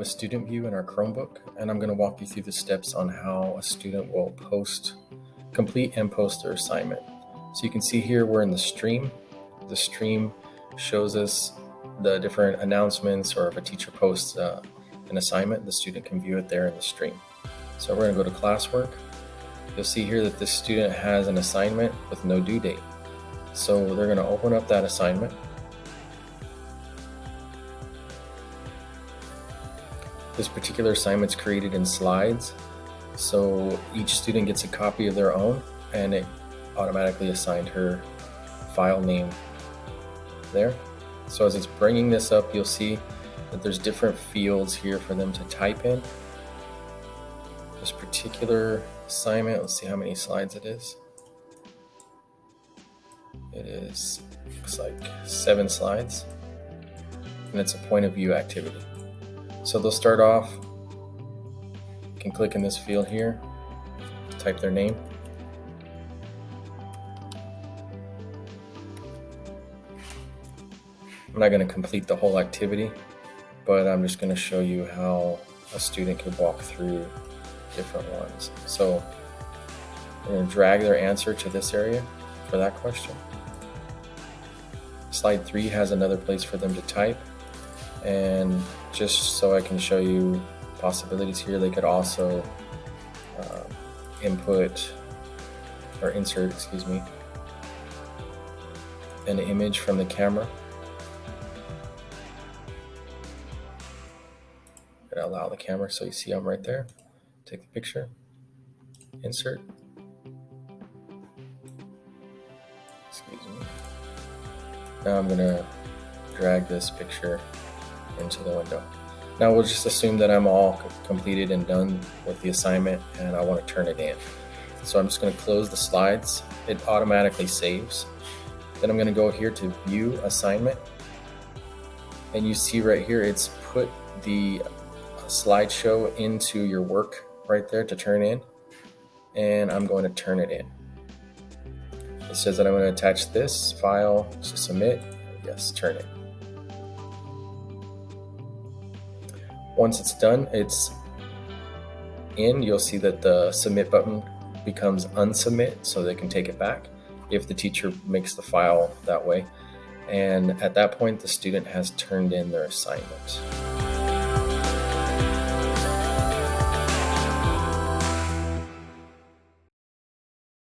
have a student view in our Chromebook, and I'm going to walk you through the steps on how a student will complete and post their assignment. So you can see here we're in the stream. The stream shows us the different announcements, or if a teacher posts an assignment, the student can view it there in the stream. So we're going to go to Classwork. You'll see here that this student has an assignment with no due date. So they're going to open up that assignment. This particular assignment's created in slides, so each student gets a copy of their own, and it automatically assigned her file name there. So as it's bringing this up, you'll see that there's different fields here for them to type in. This particular assignment, let's see how many slides it is. It is, looks like 7 slides, and it's a point of view activity. So they'll start off, you can click in this field here, type their name. I'm not going to complete the whole activity, but I'm just going to show you how a student could walk through different ones. So I'm going to drag their answer to this area for that question. Slide 3 has another place for them to type, and just so I can show you possibilities here, they could also insert an image from the camera. And allow the camera so you see I'm right there. Take the picture, insert. Excuse me. Now I'm gonna drag this picture into the window. Now we'll just assume that I'm all completed and done with the assignment, and I want to turn it in. So I'm just going to close the slides. It automatically saves. Then I'm going to go here to view assignment, and you see right here it's put the slideshow into your work right there to turn in, and I'm going to turn it in. It says that I'm going to attach this file to submit. Yes, turn it. Once it's done, it's in. You'll see that the submit button becomes unsubmit, so they can take it back if the teacher makes the file that way. And at that point, the student has turned in their assignment.